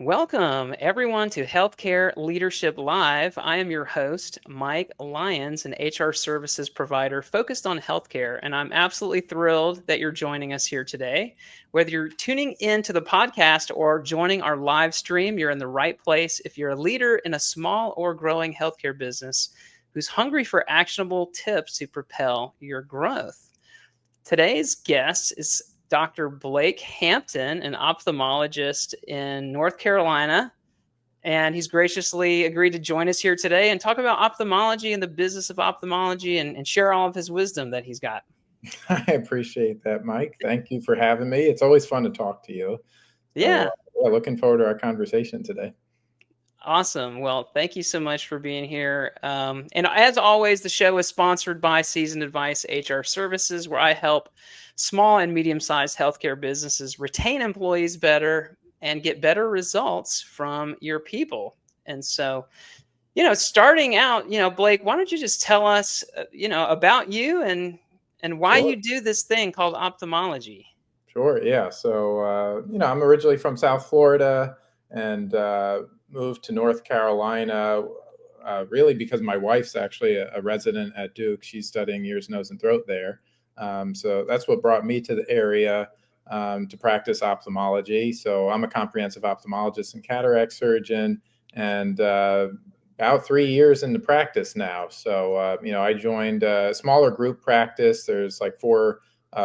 Welcome, everyone, to Healthcare Leadership Live. I am your host, Mike Lyons, an HR services provider focused on healthcare, and I'm absolutely thrilled that you're joining us here today. Whether you're tuning in to the podcast or joining our live stream, you're in the right place if you're a leader in a small or growing healthcare business who's hungry for actionable tips to propel your growth. Today's guest is Dr. Blake Hampton, an ophthalmologist in North Carolina. And he's graciously agreed to join us here today and talk about ophthalmology and the business of ophthalmology and share all of his wisdom that he's got. I appreciate that, Mike. Thank you for having me. It's always fun to talk to you. So, Yeah, yeah, looking forward to our conversation today. awesome. Well, thank you so much for being here. And as always, the show is sponsored by Seasoned Advice HR Services, where I help small and medium sized healthcare businesses retain employees better and get better results from your people. And so, starting out, Blake, why don't you just tell us, about you and why Sure. you do this thing called ophthalmology? Sure. Yeah. So, I'm originally from South Florida and moved to North Carolina really because my wife's actually a resident at Duke. She's studying ears, nose, and throat there. So that's what brought me to the area to practice ophthalmology. So I'm a comprehensive ophthalmologist and cataract surgeon, and about 3 years into practice now. So, I joined a smaller group practice. There's like four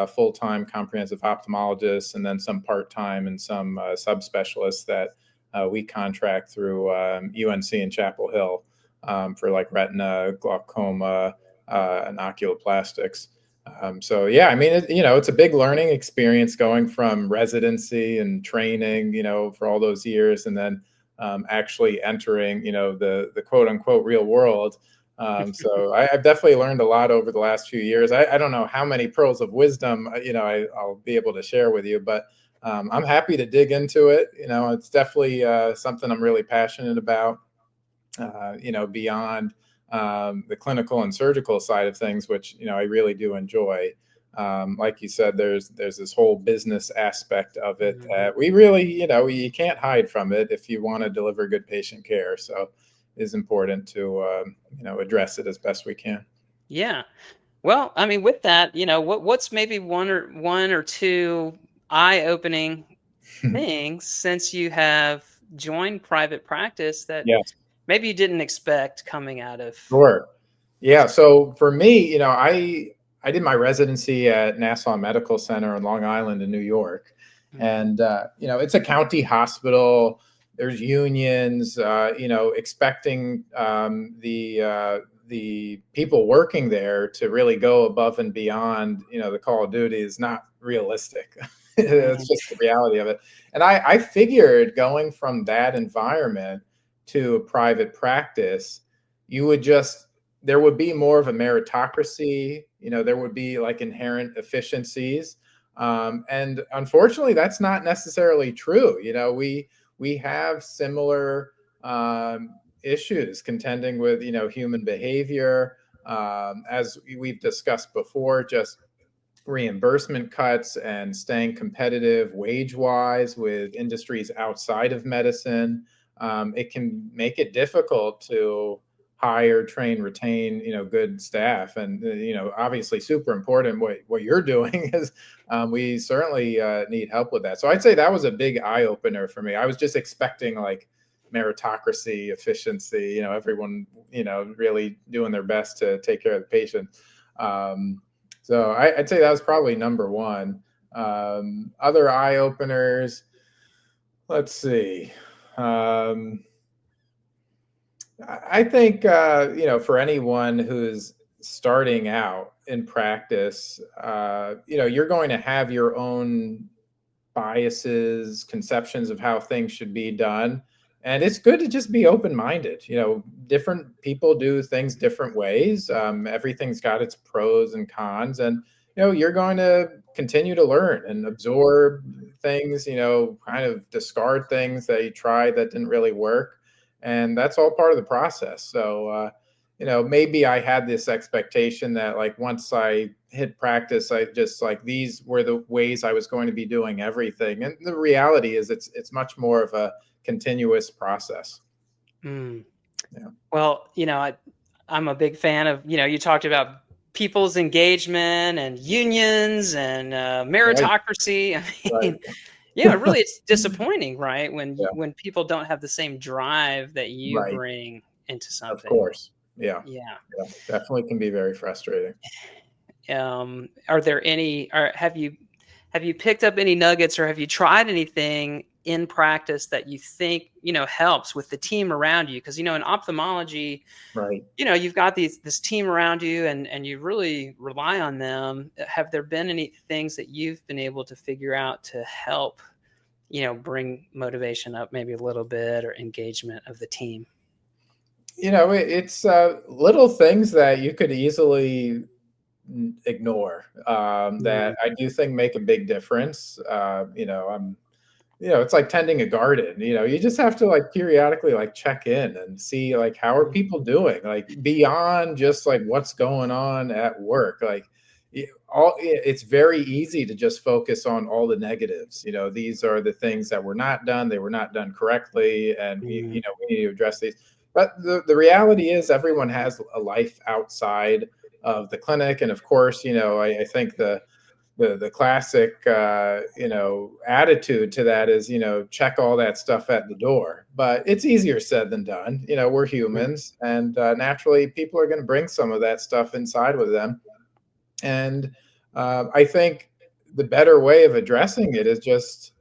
full-time comprehensive ophthalmologists, and then some part-time and some subspecialists that we contract through UNC in Chapel Hill for like retina, glaucoma, and oculoplastics. So yeah, I mean, it's a big learning experience going from residency and training, for all those years, and then actually entering, the quote unquote real world. I've definitely learned a lot over the last few years. I don't know how many pearls of wisdom, I'll be able to share with you, but I'm happy to dig into it. It's definitely something I'm really passionate about, beyond the clinical and surgical side of things, which, I really do enjoy. Like you said, there's this whole business aspect of it Mhm. that we really, you can't hide from it if you want to deliver good patient care. So it is important to, address it as best we can. Yeah. Well, I mean, with that, what's maybe one or two eye-opening things since you have joined private practice that Yes, maybe you didn't expect coming out of. sure. Yeah. So for me, I did my residency at Nassau Medical Center in Long Island in New York, Mhm. and it's a county hospital. There's unions. Expecting the people working there to really go above and beyond, the call of duty is not realistic. Mhm. It's just the reality of it. And I figured going from that environment to a private practice, you would just there would be more of a meritocracy. There would be like inherent efficiencies, and unfortunately, that's not necessarily true. We have similar issues contending with human behavior, as we've discussed before, just reimbursement cuts and staying competitive wage wise with industries outside of medicine. It can make it difficult to hire, train, retain, good staff. And, obviously super important what you're doing is we certainly need help with that. So I'd say that was a big eye opener for me. I was just expecting like meritocracy, efficiency, everyone, really doing their best to take care of the patient. I'd say that was probably number one. Other eye openers, let's see. Um, I think, for anyone who's starting out in practice, you're going to have your own biases, conceptions of how things should be done. And it's good to just be open minded. Different people do things different ways. Everything's got its pros and cons. And, you're going to continue to learn and absorb things, kind of discard things that you tried that didn't really work. And that's all part of the process. So, maybe I had this expectation that like once I hit practice, I just like these were the ways I was going to be doing everything. And the reality is it's much more of a continuous process. Mm. Yeah. Well, I'm a big fan of, you talked about people's engagement and unions and Right. meritocracy. I Right. mean, yeah, really, it's disappointing, right? Yeah. When people don't have the same drive that you Right. bring into Of something. course. Yeah. Yeah. Yeah. Definitely can be very frustrating. Are there any? Or have you picked up any nuggets, or have you tried anything in practice that you think helps with the team around you? Because in ophthalmology, Right. you've got this team around you, and you really rely on them. Have there been any things that you've been able to figure out to help bring motivation up maybe a little bit, or engagement of the team? It's little things that you could easily ignore, Mm, that I do think make a big difference. It's like tending a garden. You just have to like periodically like check in and see like how are mm, people doing, like beyond just like what's going on at work. Like it's very easy to just focus on all the negatives. These are the things that were not done. They were not done correctly, and mm. we need to address these. But the reality is everyone has a life outside of the clinic, and of course, I think the classic attitude to that is check all that stuff at the door, but it's easier said than done. We're Mm. humans, and naturally people are going to bring some of that stuff inside with them. And I think the better way of addressing it is just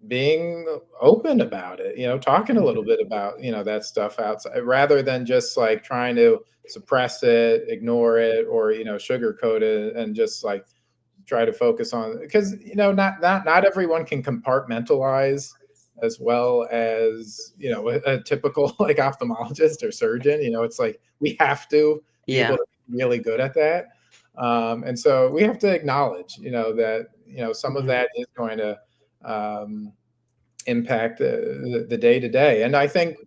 being open about it, talking a little Mhm. bit about that stuff outside, rather than just like trying to suppress it, ignore it, or sugarcoat it, and just like try to focus on, because not everyone can compartmentalize as well as a typical like ophthalmologist or surgeon. It's like we have to be able Yeah. to be really good at that. And so we have to acknowledge that some of Mhm. that is going to um, impact the day to day. And I think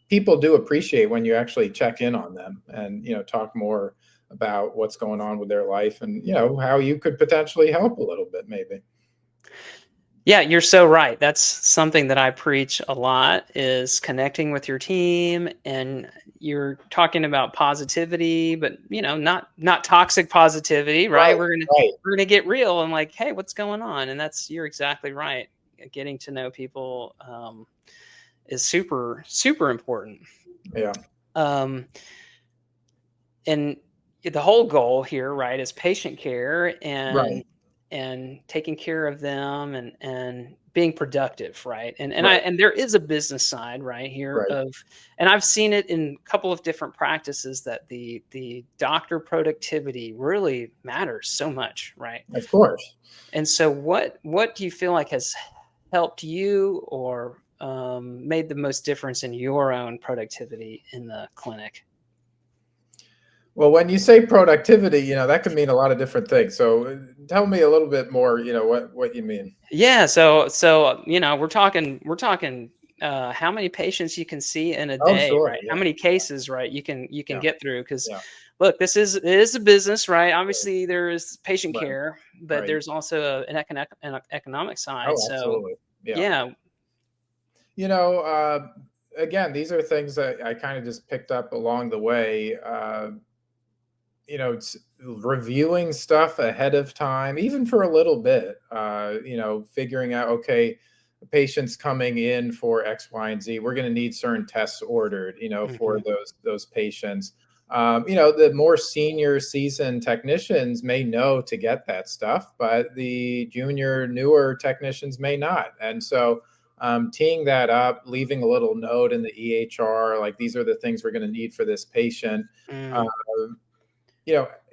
people do appreciate when you actually check in on them and talk more about what's going on with their life, and how you could potentially help a little bit maybe. Yeah, you're so right. That's something that I preach a lot, is connecting with your team. And you're talking about positivity, but not toxic positivity, right? Right. Right. We're gonna get real and like, hey, what's going on? And you're exactly right. Getting to know people is super, super important. Yeah. Um, and the whole goal here, right, is patient care, Right. and taking care of them, and being productive, right? Right. And there is a business side right here Right. of, and I've seen it in a couple of different practices, that the doctor productivity really matters so much, right? Of course. And so what do you feel like has helped you, or made the most difference in your own productivity in the clinic? Well, when you say productivity, that can mean a lot of different things. So tell me a little bit more, what you mean. Yeah, we're talking how many patients you can see in a Oh, day, sure. right? How Yeah. many cases, right? You can Yeah. get through, because Yeah. look, it is a business, right? Obviously, there is patient Right. care, but Right. there's also an economic side. Oh, So absolutely. Yeah. yeah, You know, again, these are things that I kind of just picked up along the way. It's reviewing stuff ahead of time, even for a little bit. Figuring out, okay, the patient's coming in for X, Y, and Z. We're going to need certain tests ordered, for mhm, those patients. The more senior seasoned technicians may know to get that stuff, but the junior, newer technicians may not. And so, teeing that up, leaving a little note in the EHR, like these are the things we're going to need for this patient. Uh, mm,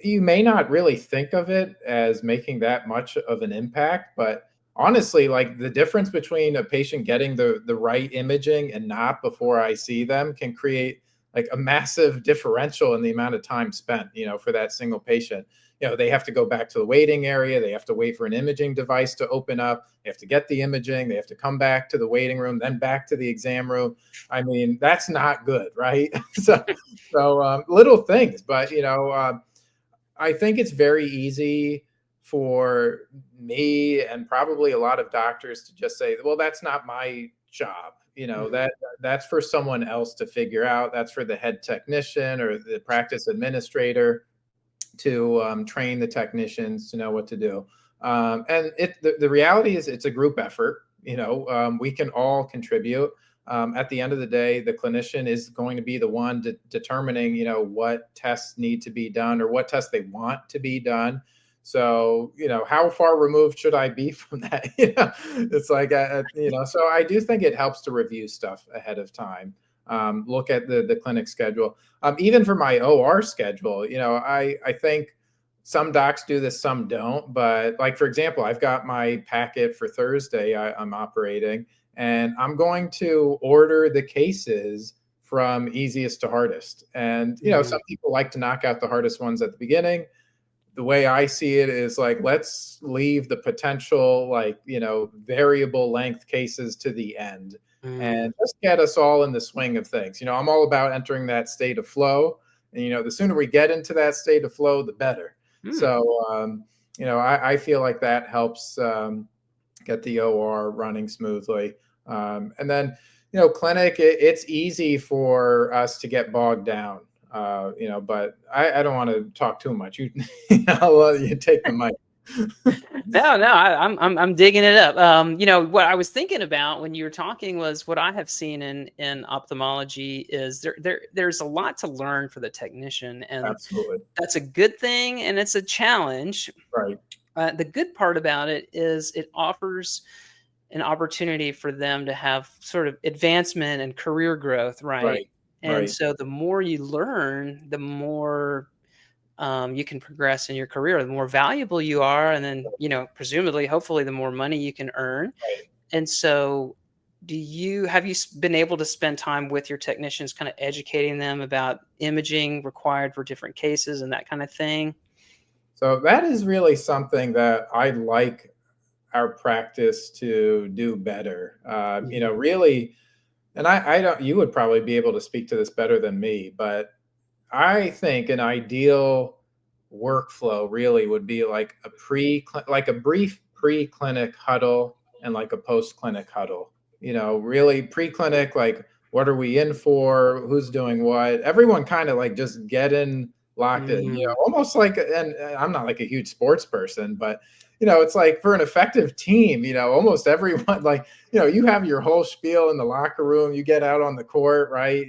you may not really think of it as making that much of an impact, but honestly, like the difference between a patient getting the right imaging and not before I see them can create like a massive differential in the amount of time spent, for that single patient. They have to go back to the waiting area, they have to wait for an imaging device to open up, they have to get the imaging, they have to come back to the waiting room, then back to the exam room. I mean, that's not good, right? So So little things, but I think it's very easy for me and probably a lot of doctors to just say, well, that's not my job. Mhm. That's for someone else to figure out. That's for the head technician or the practice administrator to train the technicians to know what to do. And the reality is it's a group effort. We can all contribute. At the end of the day, the clinician is going to be the one determining, what tests need to be done or what tests they want to be done. So, how far removed should I be from that? It's like, so I do think it helps to review stuff ahead of time. Look at the clinic schedule. Even for my OR schedule, I think some docs do this, some don't. But like for example, I've got my packet for Thursday. I'm operating, and I'm going to order the cases from easiest to hardest. And Mhm. some people like to knock out the hardest ones at the beginning. The way I see it is like, let's leave the potential, like, variable length cases to the end Mm. and just get us all in the swing of things. I'm all about entering that state of flow. And, the sooner we get into that state of flow, the better. Mm. So, I feel like that helps get the OR running smoothly. And then, clinic, it's easy for us to get bogged down, but I don't want to talk too much. I'll let you take the mic. No, no, I'm digging it up. What I was thinking about when you were talking was what I have seen in ophthalmology is there's a lot to learn for the technician, and Absolutely. that's a good thing, and it's a challenge. Right. The good part about it is it offers an opportunity for them to have sort of advancement and career growth, right? Right. And Right. so the more you learn, the more you can progress in your career, the more valuable you are, and then presumably, hopefully, the more money you can earn. Right. And so, have you been able to spend time with your technicians, kind of educating them about imaging required for different cases and that kind of thing? So that is really something that I'd like our practice to do better. Mhm. Really, and I don't, you would probably be able to speak to this better than me, but I think an ideal workflow really would be like like a brief pre-clinic huddle and like a post-clinic huddle. Really pre-clinic, like what are we in for? Who's doing what? Everyone kind of like just getting locked in. Mm. Almost like, and I'm not like a huge sports person, but it's like for an effective team, almost everyone like, you have your whole spiel in the locker room, you get out on the court, right?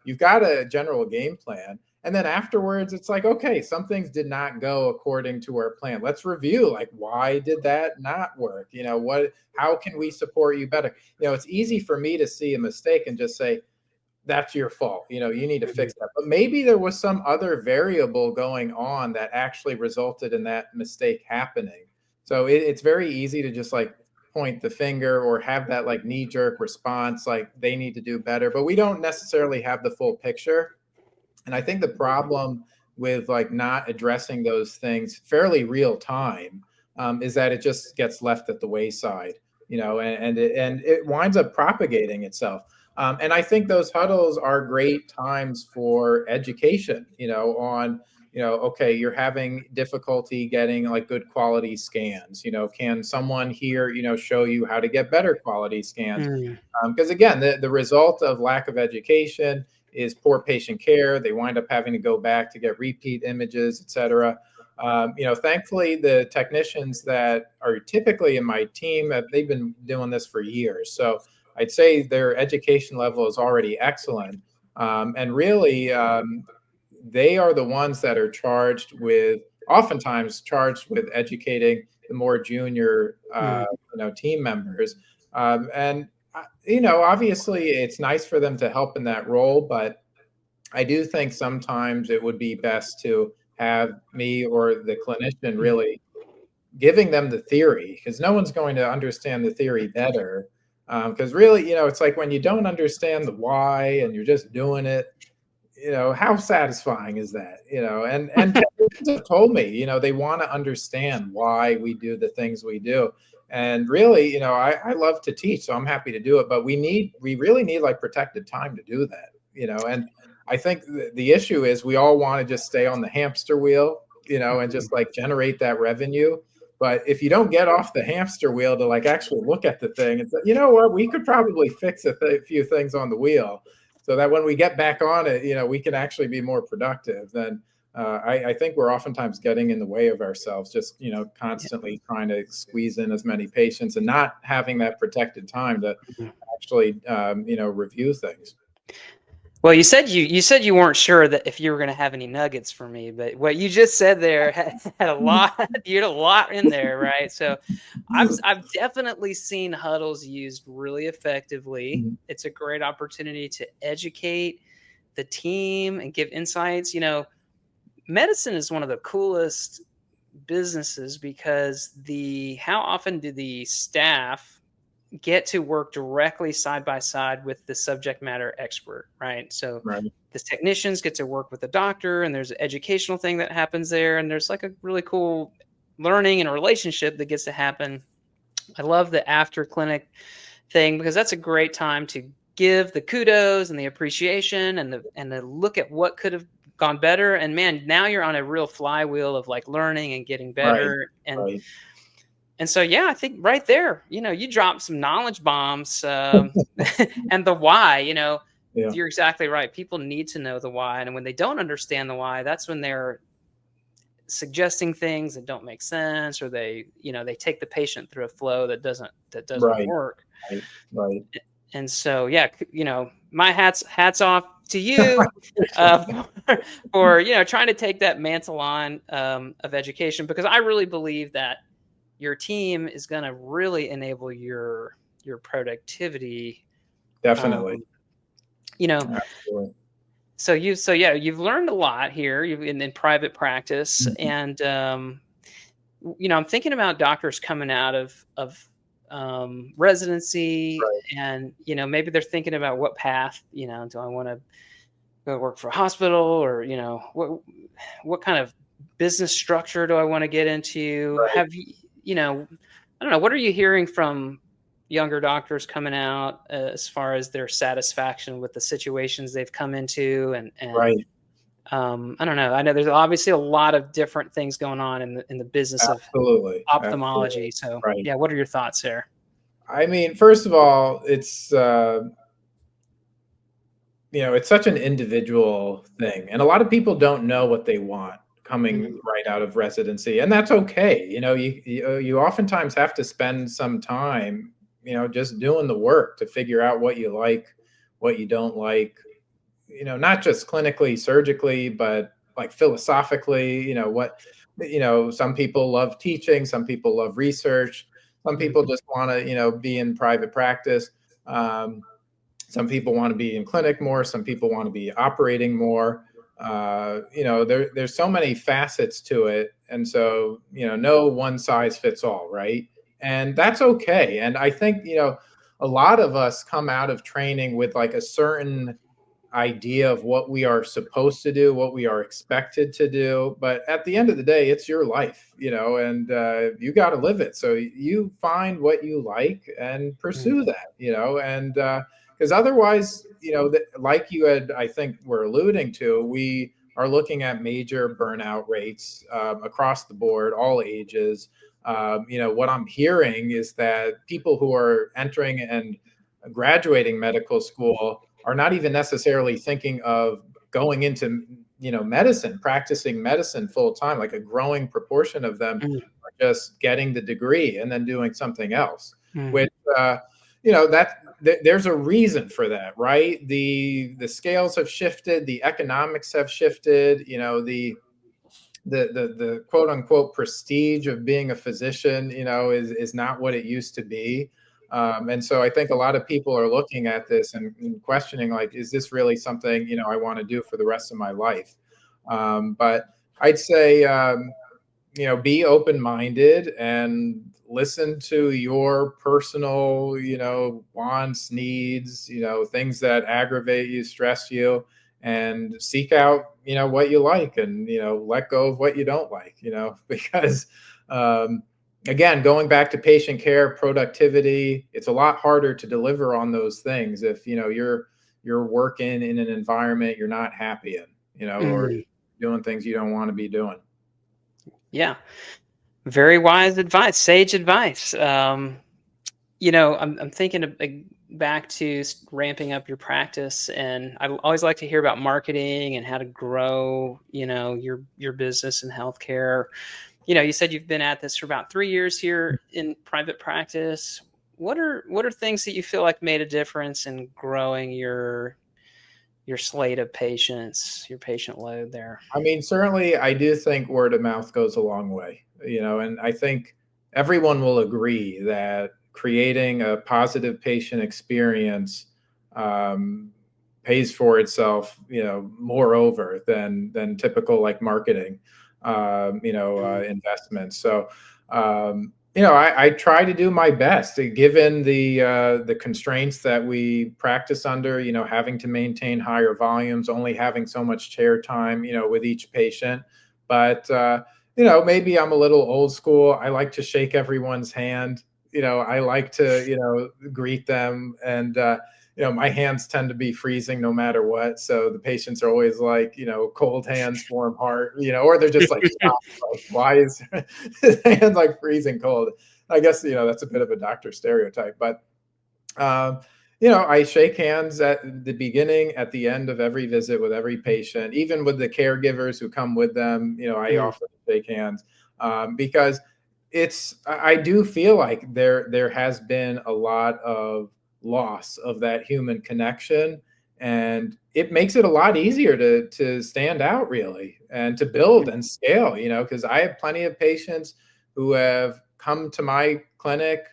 You've got a general game plan. And then afterwards, it's like, okay, some things did not go according to our plan. Let's review, like, why did that not work? How can we support you better? It's easy for me to see a mistake and just say, that's your fault. You need to Mhm. fix that. But maybe there was some other variable going on that actually resulted in that mistake happening. So it's very easy to just like point the finger or have that like knee jerk response, like they need to do better. But we don't necessarily have the full picture. And I think the problem with like not addressing those things fairly real time is that it just gets left at the wayside, and it winds up propagating itself. And I think those huddles are great times for education, on, okay, you're having difficulty getting like good quality scans. Can someone here, show you how to get better quality scans? Mm. Because again, the result of lack of education is poor patient care. They wind up having to go back to get repeat images, et cetera. Thankfully, the technicians that are typically in my team, they've been doing this for years. So I'd say their education level is already excellent. And really, they are the ones that are oftentimes charged with educating the more junior, Mm. team members. And obviously, it's nice for them to help in that role, but I do think sometimes it would be best to have me or the clinician Mm. really giving them the theory, because no one's going to understand the theory better. Because really, it's like when you don't understand the why and you're just doing it, how satisfying is that? And technicians have told me, they want to understand why we do the things we do. And really, I love to teach, so I'm happy to do it. But we really need like protected time to do that. And I think the issue is we all want to just stay on the hamster wheel, and just like generate that revenue. But if you don't get off the hamster wheel to like actually look at the thing and say, you know what, we could probably fix few things on the wheel so that when we get back on it, we can actually be more productive. Then I think we're oftentimes getting in the way of ourselves, just, constantly trying to squeeze in as many patients and not having that protected time to Mhm. actually, review things. Well, you said you weren't sure that if you were going to have any nuggets for me, but what you just said there had a lot. You had a lot in there, right? So, I've definitely seen huddles used really effectively. Mhm. It's a great opportunity to educate the team and give insights. Medicine is one of the coolest businesses because the how often do the staff get to work directly side by side with the subject matter expert, right? So Right. the technicians get to work with the doctor, and there's an educational thing that happens there, and there's like a really cool learning and a relationship that gets to happen. I love the after clinic thing because that's a great time to give the kudos and the appreciation and the look at what could have gone better. And man, now you're on a real flywheel of like learning and getting Right. better. And Right. and so, yeah, I think right there, you drop some knowledge bombs, and the why. Yeah. You're exactly right. People need to know the why, and when they don't understand the why, that's when they're suggesting things that don't make sense, or they take the patient through a flow that doesn't Right. work. Right. Right. And so, yeah, my hats off to you, for trying to take that mantle on, of education, because I really believe that your team is going to really enable your productivity. Definitely. Um, you know, Absolutely. so yeah, you've learned a lot here. You've in private practice, Mhm. and I'm thinking about doctors coming out of residency, Right. and maybe they're thinking about what path. Do I want to go work for a hospital, or what kind of business structure do I want to get into? Right. Have you, I don't know, what are you hearing from younger doctors coming out, as far as their satisfaction with the situations they've come into, and Right. I don't know. I know there's obviously a lot of different things going on in the business of Absolutely. Absolutely. ophthalmology. So, Right. yeah, what are your thoughts there? I mean, first of all, it's such an individual thing, and a lot of people don't know what they want coming Mhm, right out of residency, and that's okay. You oftentimes have to spend some time, just doing the work to figure out what you like, what you don't like, not just clinically, surgically, but like philosophically, some people love teaching, some people love research, some mhm, people just want to, be in private practice. Um, some people want to be in clinic more, some people want to be operating more. There's so many facets to it. And so, no one size fits all, right? And that's okay. And I think, a lot of us come out of training with like a certain idea of what we are supposed to do, what we are expected to do. But at the end of the day, it's your life, and you got to live it. So you find what you like and mhm, pursue that, and because otherwise, like you had, I think, were alluding to, we are looking at major burnout rates across the board, all ages. What I'm hearing is that people who are entering and graduating medical school are not even necessarily thinking of going into medicine, practicing medicine full time. Like a growing proportion of them mhm, are just getting the degree and then doing something else, mhm, which there's a reason for that, right? The scales have shifted, the economics have shifted, the quote unquote prestige of being a physician, is not what it used to be. And so I think a lot of people are looking at this and questioning, like, is this really something, I want to do for the rest of my life? But I'd say, be open minded and listen to your personal, wants, needs, things that aggravate you, stress you, and seek out, what you like, and, let go of what you don't like, because, um, again, going back to patient care, productivity, it's a lot harder to deliver on those things if, you're you're working in an environment you're not happy in, or Mhm. doing things you don't want to be doing. Yeah. Very wise advice, sage advice. I'm thinking of, like, back to ramping up your practice, and I always like to hear about marketing and how to grow, your business in healthcare. You said you've been at this for about 3 years here in private practice. What are things that you feel like made a difference in growing your slate of patients, your patient load there? I mean, certainly, I do think word of mouth goes a long way, and I think everyone will agree that creating a positive patient experience um, pays for itself, moreover than typical like marketing, Mm, investments. So, I try to do my best, given the constraints that we practice under. Having to maintain higher volumes, only having so much chair time, with each patient. But maybe I'm a little old school. I like to shake everyone's hand. I like to greet them, and my hands tend to be freezing no matter what. So the patients are always like, cold hands, warm heart, or they're just like shocked, like, why is his hands like freezing cold? I guess, that's a bit of a doctor stereotype, but um, I shake hands at the beginning, at the end of every visit with every patient, even with the caregivers who come with them. I mm, often shake hands because I do feel like there has been a lot of loss of that human connection, and it makes it a lot easier to stand out really and to build mm, and scale. Because I have plenty of patients who have come to my clinic.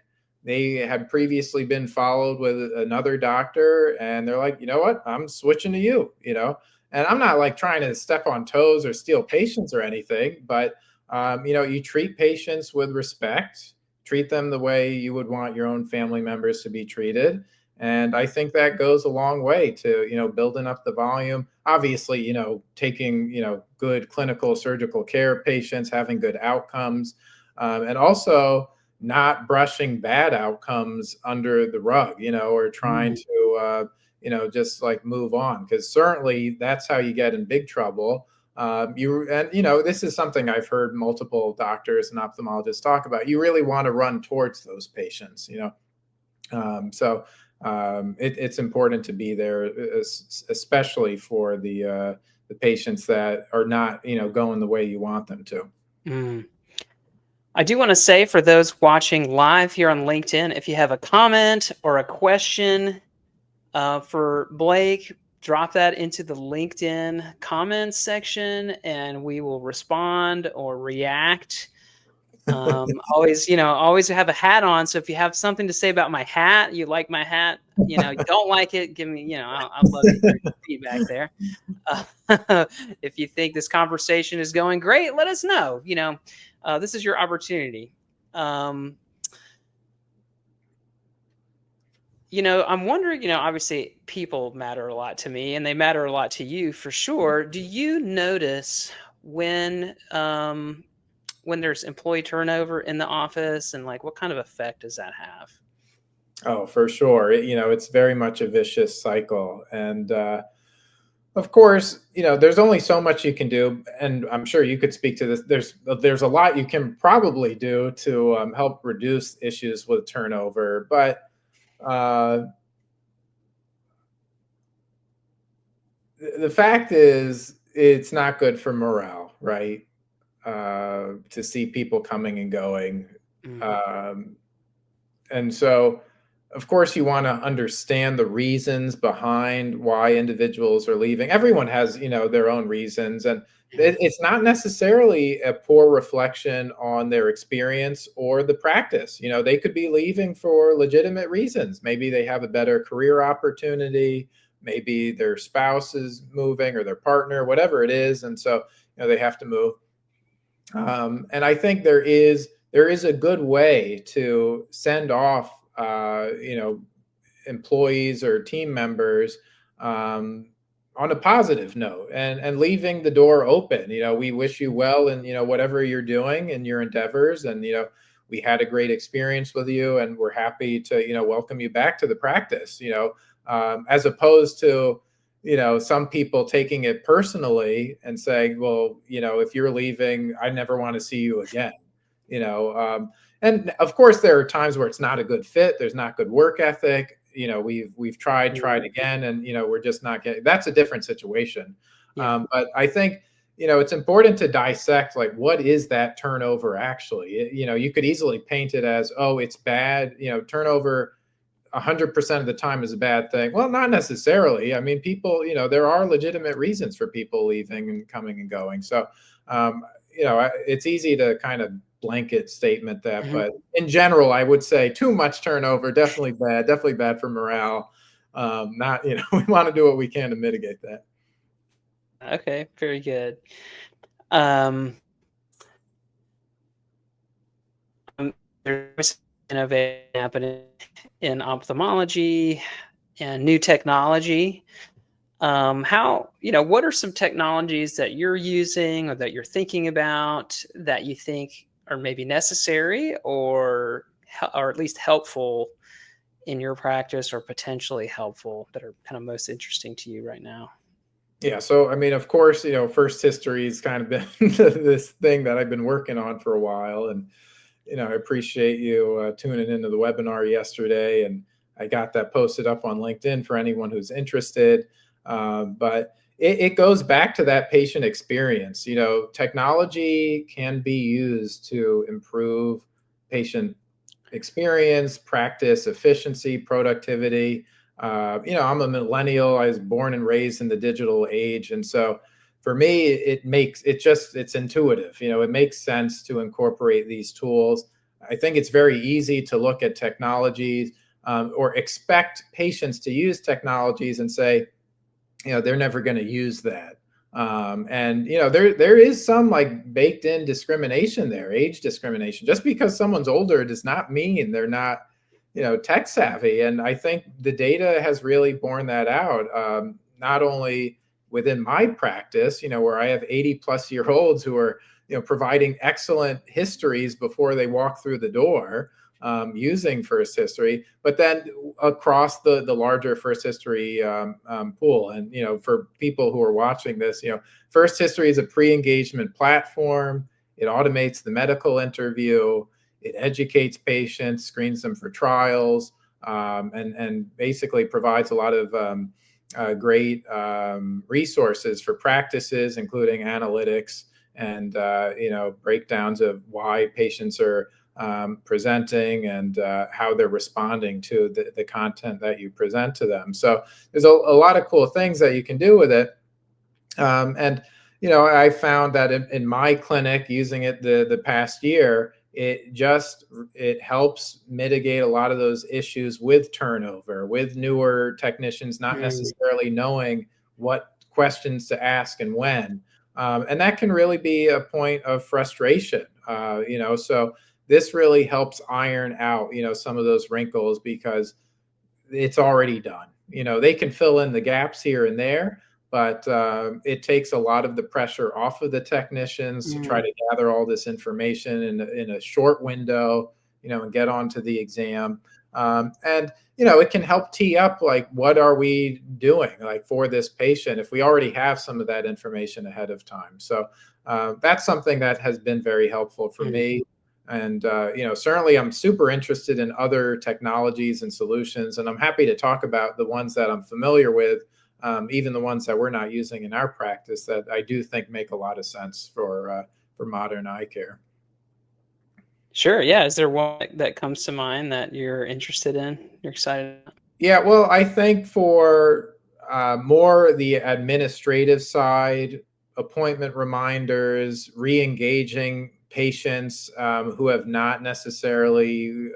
They had previously been followed with another doctor, and they're like, you know what, I'm switching to you. And I'm not like trying to step on toes or steal patients or anything, but you treat patients with respect, treat them the way you would want your own family members to be treated. And I think that goes a long way to, building up the volume. Obviously, taking, good clinical surgical care of patients, having good outcomes, and also not brushing bad outcomes under the rug, or trying mm. to, just like move on, because certainly that's how you get in big trouble. This is something I've heard multiple doctors and ophthalmologists talk about. You really want to run towards those patients. It's important to be there, especially for the patients that are not, going the way you want them to. Mm. I do want to say, for those watching live here on LinkedIn, if you have a comment or a question for Blake, drop that into the LinkedIn comments section and we will respond or react. Always have a hat on. So if you have something to say about my hat, you like my hat, you don't like it, give me, I'd love to hear your feedback there. If you think this conversation is going great, let us know. This is your opportunity. Um, I'm wondering, obviously people matter a lot to me and they matter a lot to you for sure. Do you notice when there's employee turnover in the office, and like what kind of effect does that have? Oh, for sure. It's very much a vicious cycle. And of course, there's only so much you can do. And I'm sure you could speak to this. There's a lot you can probably do to help reduce issues with turnover. But uh, the fact is, it's not good for morale, right? To see people coming and going. Mhm. Um, And so, of course, you want to understand the reasons behind why individuals are leaving. Everyone has, their own reasons, and Yeah. it's not necessarily a poor reflection on their experience or the practice. They could be leaving for legitimate reasons. Maybe they have a better career opportunity. Maybe their spouse is moving or their partner, whatever it is, and so they have to move. And I think there is a good way to send off employees or team members um, on a positive note, and leaving the door open. We wish you well in whatever you're doing in your endeavors, and we had a great experience with you, and we're happy to welcome you back to the practice. as opposed to, some people taking it personally and saying, well, if you're leaving, I never want to see you again. you know and of course there are times where it's not a good fit, there's not good work ethic, we've tried Mm. again, and we're just not getting, that's a different situation. Yeah. But I think it's important to dissect, like, what is that turnover actually. You could easily paint it as, oh, it's bad, turnover 100% of the time is a bad thing. Well, not necessarily. I mean, people, there are legitimate reasons for people leaving and coming and going. So, it's easy to kind of blanket statement that, Mhm. but in general, I would say too much turnover, definitely bad for morale. Not, we want to do what we can to mitigate that. Okay, very good. Um, um, there's innovation happening in ophthalmology and new technology. What are some technologies that you're using or that you're thinking about that you think are maybe necessary or at least helpful in your practice or potentially helpful that are kind of most interesting to you right now? Yeah, so I mean, of course, first history has kind of been this thing that I've been working on for a while, and I appreciate you tuning into the webinar yesterday, and I got that posted up on LinkedIn for anyone who's interested. But it goes back to that patient experience. Technology can be used to improve patient experience, practice, efficiency, productivity. I'm a millennial. I was born and raised in the digital age, and so for me, it's intuitive. It makes sense to incorporate these tools. I think it's very easy to look at technologies, or expect patients to use technologies and say, they're never going to use that. And there is some, like, baked in discrimination there, age discrimination. Just because someone's older does not mean they're not tech savvy. And I think the data has really borne that out. Not only within my practice, where I have 80-plus-year-olds who are providing excellent histories before they walk through the door, using first history, but then across the larger first history pool. And for people who are watching this, first history is a pre-engagement platform. It automates the medical interview, it educates patients, screens them for trials, and basically provides a lot of great resources for practices, including analytics and breakdowns of why patients are presenting, and how they're responding to the content that you present to them. So there's a lot of cool things that you can do with it. And I found that in my clinic, using it the past year, it helps mitigate a lot of those issues with turnover, with newer technicians not Mm. necessarily knowing what questions to ask and when. And that can really be a point of frustration. So this really helps iron out some of those wrinkles, because it's already done. They can fill in the gaps here and there, but it takes a lot of the pressure off of the technicians to try Mm. to gather all this information in a short window, and get onto the exam. And it can help tee up, like, what are we doing, like, for this patient, if we already have some of that information ahead of time. So that's something that has been very helpful for Mm. me. And certainly I'm super interested in other technologies and solutions, and I'm happy to talk about the ones that I'm familiar with, even the ones that we're not using in our practice, that I do think make a lot of sense for modern eye care. Sure. Yeah. Is there one that comes to mind that you're interested in? You're excited about? Yeah, well, I think for more the administrative side, appointment reminders, re-engaging patients who have not necessarily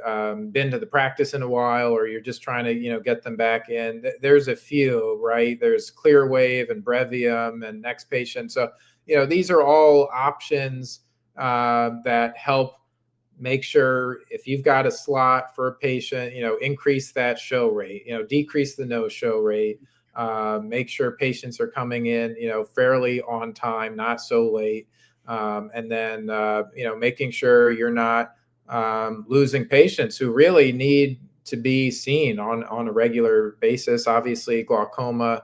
been to the practice in a while, or you're just trying to get them back in. There's a few, right? There's Clearwave and Brevium and Next Patient. So these are all options that help make sure, if you've got a slot for a patient, increase that show rate, decrease the no show rate, make sure patients are coming in, fairly on time, not so late. And then, making sure you're not losing patients who really need to be seen on a regular basis. Obviously, glaucoma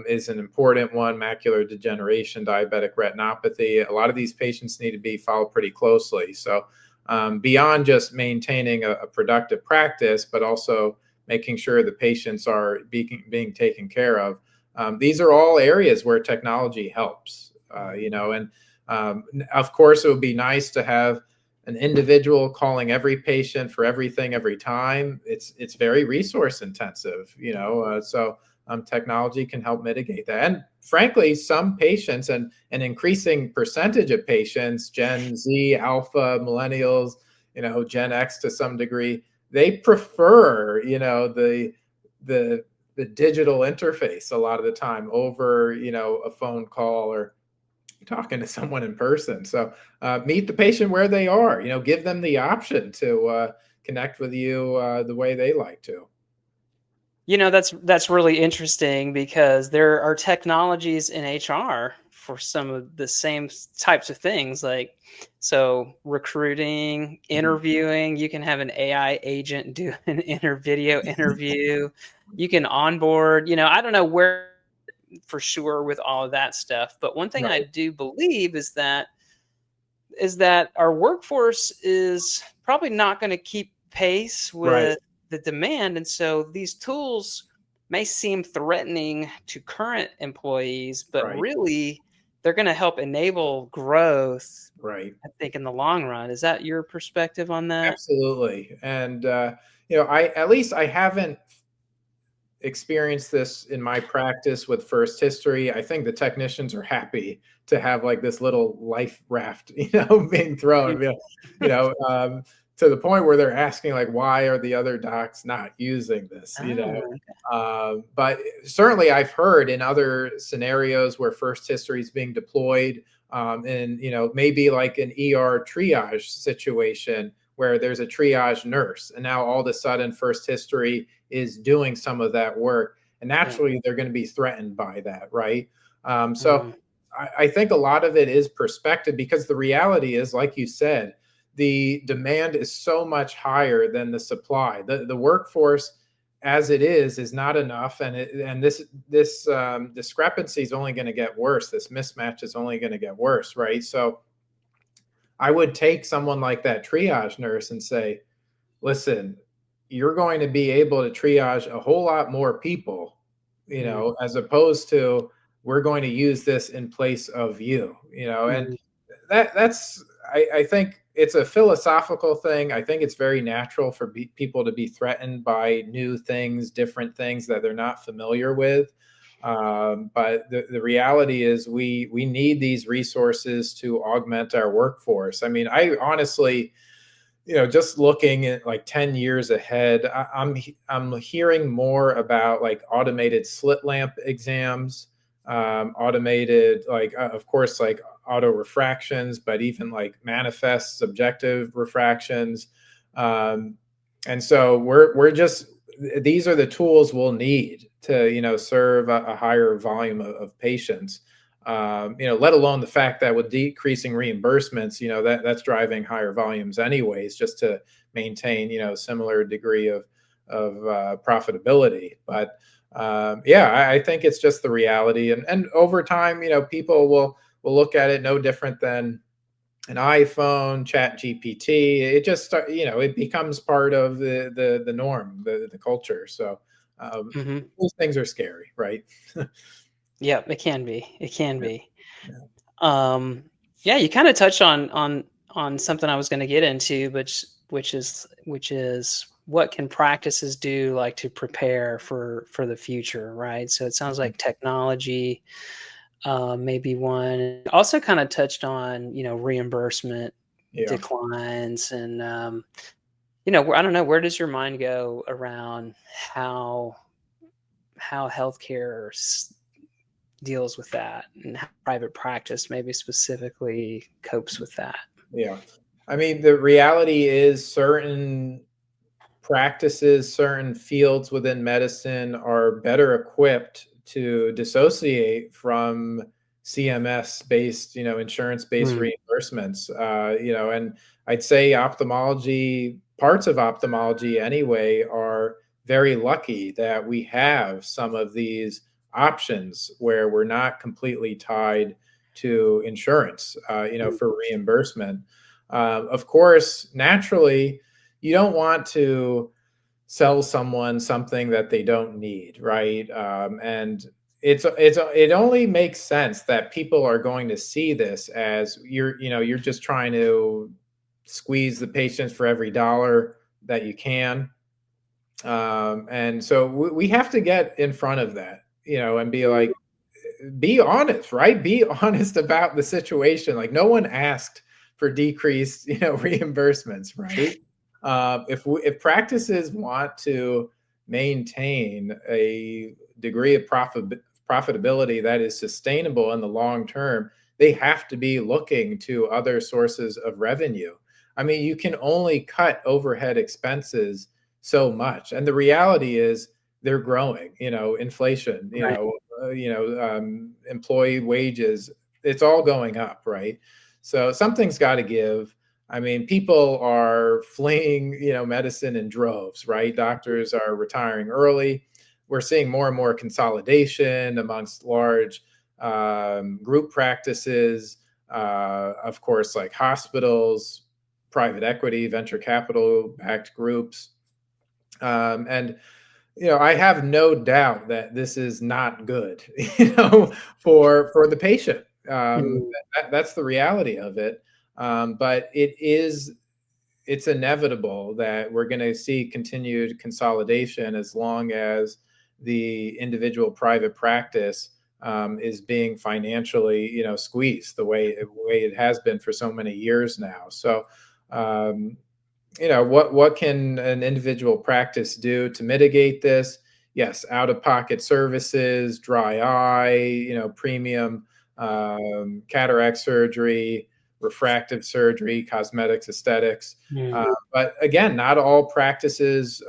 is an important one, macular degeneration, diabetic retinopathy. A lot of these patients need to be followed pretty closely. So beyond just maintaining a productive practice, but also making sure the patients are being taken care of. These are all areas where technology helps, and of course, it would be nice to have an individual calling every patient for everything every time. It's very resource intensive, so technology can help mitigate that. And frankly, some patients and an increasing percentage of patients, Gen Z, Alpha, Millennials, Gen X to some degree, they prefer, the the digital interface a lot of the time over, a phone call or talking to someone in person. So meet the patient where they are. Give them the option to connect with you the way they like to. That's really interesting because there are technologies in HR for some of the same types of things, like so recruiting, Mhm. interviewing. You can have an AI agent do an video interview. You can onboard. I don't know where for sure with all of that stuff, but one thing I Right, do believe is that our workforce is probably not going to keep pace right, with the demand. And so these tools may seem threatening to current employees, but right, really they're going to help enable growth, right. I think, in the long run. Is that your perspective on that? Absolutely. And I at least I haven't experienced this in my practice with First History. I think the technicians are happy to have like this little life raft, being thrown, you know, um, to the point where they're asking like, why are the other docs not using this? Oh, But certainly I've heard in other scenarios where First History is being deployed, in maybe like an ER triage situation where there's a triage nurse, and now all of a sudden First History is doing some of that work, and yeah. naturally they're going to be threatened by that, right? So Mhm. I think a lot of it is perspective, because the reality is, like you said, the demand is so much higher than the supply. The workforce as it is not enough, and this discrepancy is only going to get worse. This mismatch is only going to get worse, right? So I would take someone like that triage nurse and say, listen, you're going to be able to triage a whole lot more people, Mm, as opposed to we're going to use this in place of you, and mm, that's I think it's a philosophical thing. I think it's very natural for people to be threatened by new things, different things that they're not familiar with. But the reality is we need these resources to augment our workforce. I mean, I honestly, just looking at like 10 years ahead, I'm hearing more about like automated slit lamp exams, automated, like, of course, like auto refractions, but even like manifest subjective refractions. Um, and so we're just, these are the tools we'll need to, serve a higher volume of patients. Let alone the fact that with decreasing reimbursements, that's driving higher volumes anyways, just to maintain, similar degree of profitability. But yeah, I think it's just the reality, and over time, people will look at it no different than an iPhone, Chat GPT. It just it becomes part of the norm, the culture. So mhm. those things are scary, right? Yeah, it can be. It can Yeah, be. yeah, Um, yeah, you kind of touched on something I was going to get into, which is what can practices do like to prepare for the future, right? So it sounds mhm, like technology, maybe one. Also, kind of touched on reimbursement yeah. declines, and I don't know, where does your mind go around how healthcare deals with that, and how private practice maybe specifically copes with that. Yeah. I mean, the reality is certain practices, certain fields within medicine are better equipped to dissociate from CMS based, insurance based Mm, reimbursements. And I'd say ophthalmology parts of ophthalmology anyway are very lucky that we have some of these options where we're not completely tied to insurance, for reimbursement. Of course, naturally, you don't want to sell someone something that they don't need, right? And it only makes sense that people are going to see this as you're just trying to squeeze the patients for every dollar that you can. And so we have to get in front of that, and be like, be honest, right? Be honest about the situation. Like no one asked for decreased, reimbursements, right? If practices want to maintain a degree of profitability that is sustainable in the long term, they have to be looking to other sources of revenue. I mean, you can only cut overhead expenses so much, and the reality is they're growing. Inflation. Right. Employee wages. It's all going up, right? So something's got to give. I mean, people are fleeing, medicine in droves, right? Doctors are retiring early. We're seeing more and more consolidation amongst large group practices, of course, like hospitals, private equity, venture capital backed groups. And I have no doubt that this is not good, for the patient. Mm. That's the reality of it. But it's inevitable that we're going to see continued consolidation as long as the individual private practice is being financially, squeezed the way it has been for so many years now. So, um, what can an individual practice do to mitigate this? Yes, out of pocket services, dry eye, premium cataract surgery, refractive surgery, cosmetics, aesthetics. Mm. But again, not all practices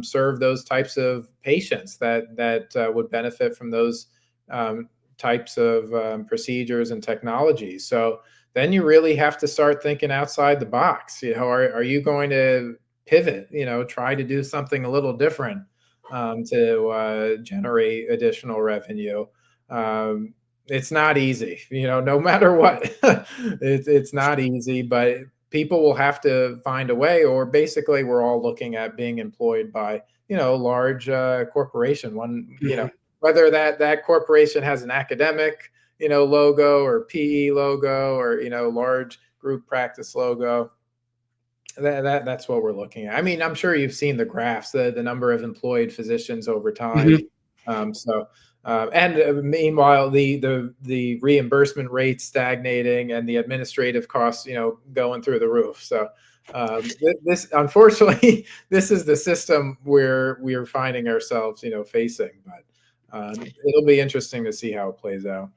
serve those types of patients that would benefit from those um, types of procedures and technologies. So then you really have to start thinking outside the box. Are you going to pivot? Try to do something a little different to generate additional revenue. Um, it's not easy, no matter what. It's not easy, but people will have to find a way, or basically we're all looking at being employed by, large corporation. Mhm. Whether that corporation has an academic, logo, or PE logo, or, large group practice logo. That's what we're looking at. I mean, I'm sure you've seen the graphs, the number of employed physicians over time. Mhm. And meanwhile, the reimbursement rates stagnating and the administrative costs, going through the roof. So this, unfortunately, this is the system where we are finding ourselves, facing. But it'll be interesting to see how it plays out.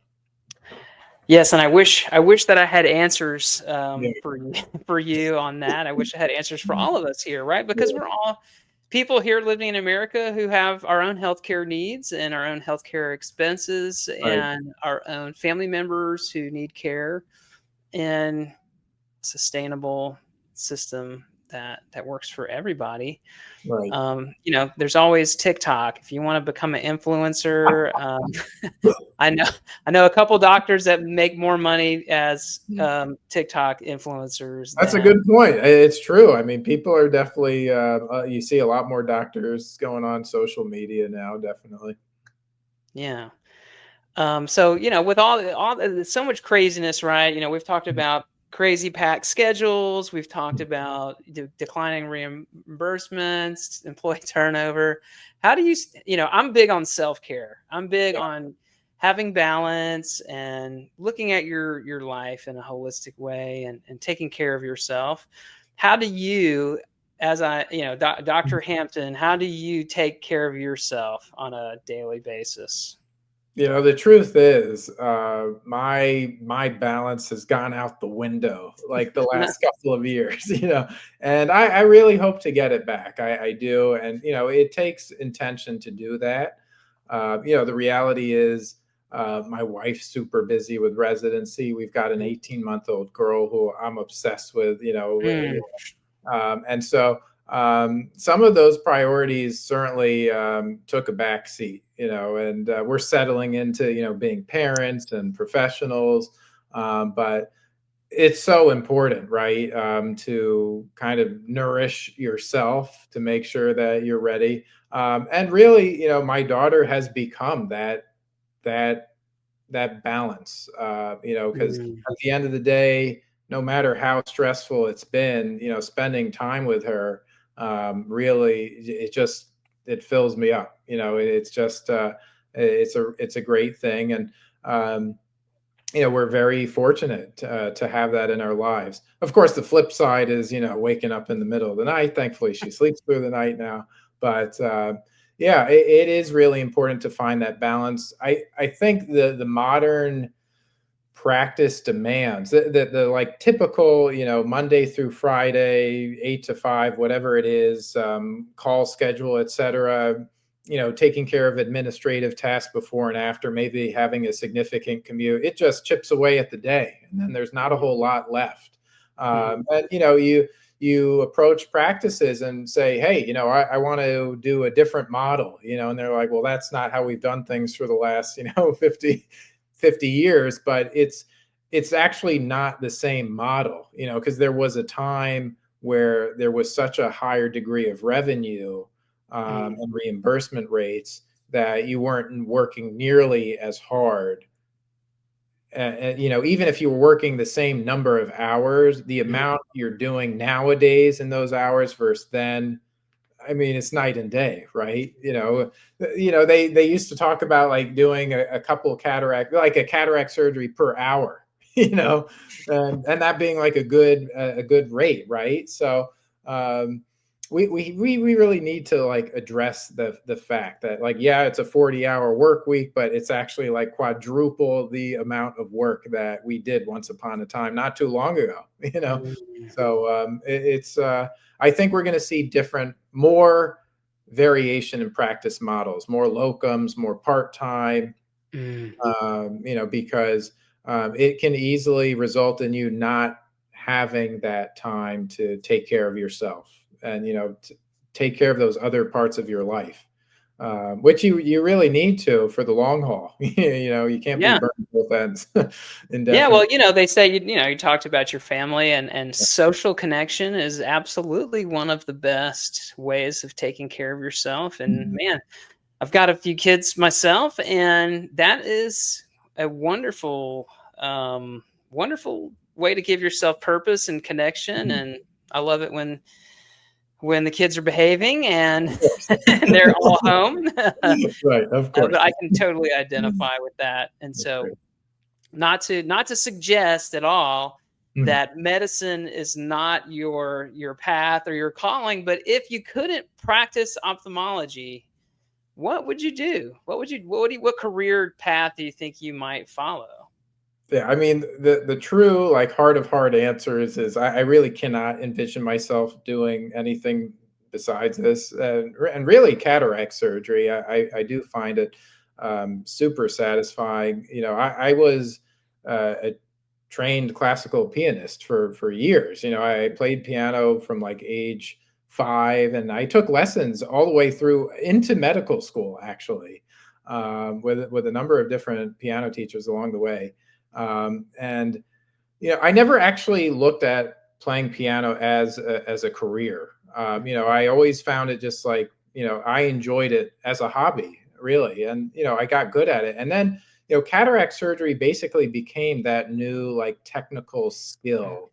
Yes, and I wish that I had answers Yeah, for you, for you on that. I wish I had answers for all of us here, right? Because yeah, we're all people here living in America who have our own healthcare needs and our own healthcare expenses right, and our own family members who need care and sustainable system that works for everybody. right. There's always TikTok. If you want to become an influencer, I know I know a couple doctors that make more money as TikTok influencers That's a than good point. It's true. I mean, people are definitely, you see a lot more doctors going on social media now, definitely. yeah. So with so much craziness, right? We've talked about crazy packed schedules. We've talked about declining reimbursements, employee turnover. How do you, I'm big on self care. I'm big Yeah. on having balance and looking at your life in a holistic way and taking care of yourself. How do you, as Dr. Hampton, how do you take care of yourself on a daily basis? The truth is, my balance has gone out the window like the last couple of years, and I really hope to get it back. I do, and it takes intention to do that. The reality is, my wife's super busy with residency. We've got an 18-month-old girl who I'm obsessed with, Mm, and so some of those priorities certainly took a back seat, and we're settling into, being parents and professionals. But it's so important, right? To kind of nourish yourself to make sure that you're ready. And really, my daughter has become that that balance, because Mm, at the end of the day, no matter how stressful it's been, spending time with her, really, it fills me up. It's just, it's a great thing. And, um, we're very fortunate to have that in our lives. Of course, the flip side is, waking up in the middle of the night. Thankfully, she sleeps through the night now. But yeah, it is really important to find that balance. I think the modern practice demands the like typical, Monday through Friday 8 to 5, whatever it is, call schedule, etc., taking care of administrative tasks before and after, maybe having a significant commute, it just chips away at the day, and then there's not a mm, whole lot left. mhm, And you approach practices and say, hey, I want to do a different model, and they're like, well, that's not how we've done things for the last, 50 years. But it's actually not the same model, because there was a time where there was such a higher degree of revenue, mm, and reimbursement rates, that you weren't working nearly as hard. And, even if you were working the same number of hours, the mm, amount you're doing nowadays in those hours versus then, I mean, it's night and day, right? They used to talk about like doing a couple of cataract, like a cataract surgery per hour, you know, and that being like a good rate, right? So um, we really need to like address the fact that, like, yeah, it's a 40-hour work week, but it's actually like quadruple the amount of work that we did once upon a time, not too long ago, you know. mm, So it's I think we're going to see more variation in practice models, more locums, more part time, mm. because it can easily result in you not having that time to take care of yourself, and, take care of those other parts of your life, which you really need to for the long haul. You can't be Yeah. burning both ends Yeah, well, indefinitely. they say, you talked about your family, and social connection is absolutely one of the best ways of taking care of yourself. And Mhm. man, I've got a few kids myself, and that is a wonderful, wonderful way to give yourself purpose and connection. Mhm. And I love it when the kids are behaving and Of course. and they're all home. Right, of But course. I can totally identify with that. And That's so, great. not to suggest at all Mhm. that medicine is not your path or your calling, but if you couldn't practice ophthalmology, what would you do? What career path do you think you might follow? Yeah, I mean, the true, like, heart of heart answer is I really cannot envision myself doing anything besides this, and really cataract surgery. I do find it super satisfying. I was a trained classical pianist for years. I played piano from like age 5, and I took lessons all the way through into medical school, actually, with a number of different piano teachers along the way. And I never actually looked at playing piano as a career. I always found it just like, I enjoyed it as a hobby, really, and I got good at it. And then cataract surgery basically became that new like technical skill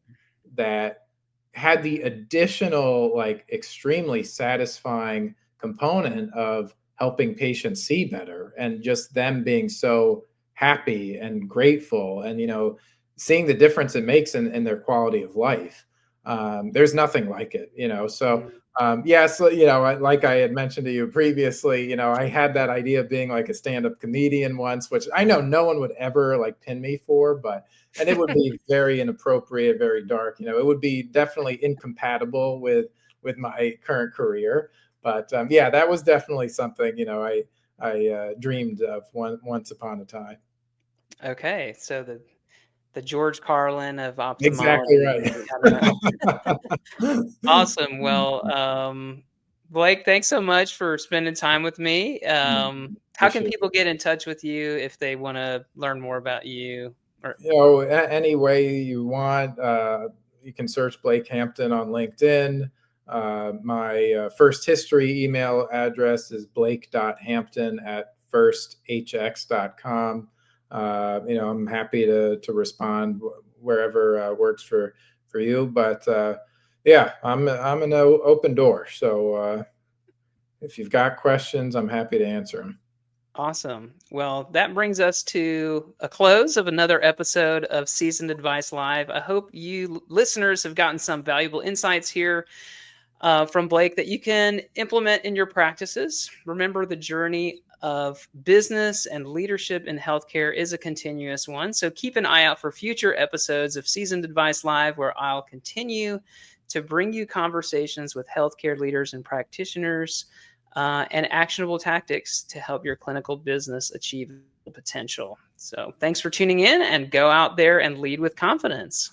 that had the additional, like, extremely satisfying component of helping patients see better, and just them being so happy and grateful, and seeing the difference it makes in their quality of life. There's nothing like it, so Mm, yes, like I had mentioned to you previously, I had that idea of being like a stand-up comedian once, which I know no one would ever like pin me for, but and it would be very inappropriate, very dark. It would be definitely incompatible with my current career. But yeah, that was definitely something, I dreamed of once upon a time. okay, so The George Carlin of Exactly ophthalmology. right. I don't know. Awesome. Well, Blake, thanks so much for spending time with me. How can Appreciate people it. get in touch with you if they want to learn more about you? Or Any way you want, you can search Blake Hampton on LinkedIn. My first history email address is blake.hampton@firsthx.com. I'm happy to respond wherever works for you. But yeah, I'm an open door. So if you've got questions, I'm happy to answer them. awesome. Well, that brings us to a close of another episode of Seasoned Advice Live. I hope you listeners have gotten some valuable insights here from Blake that you can implement in your practices. Remember, the journey of business and leadership in healthcare is a continuous one. So keep an eye out for future episodes of Seasoned Advice Live, where I'll continue to bring you conversations with healthcare leaders and practitioners and actionable tactics to help your clinical business achieve potential. So thanks for tuning in, and go out there and lead with confidence.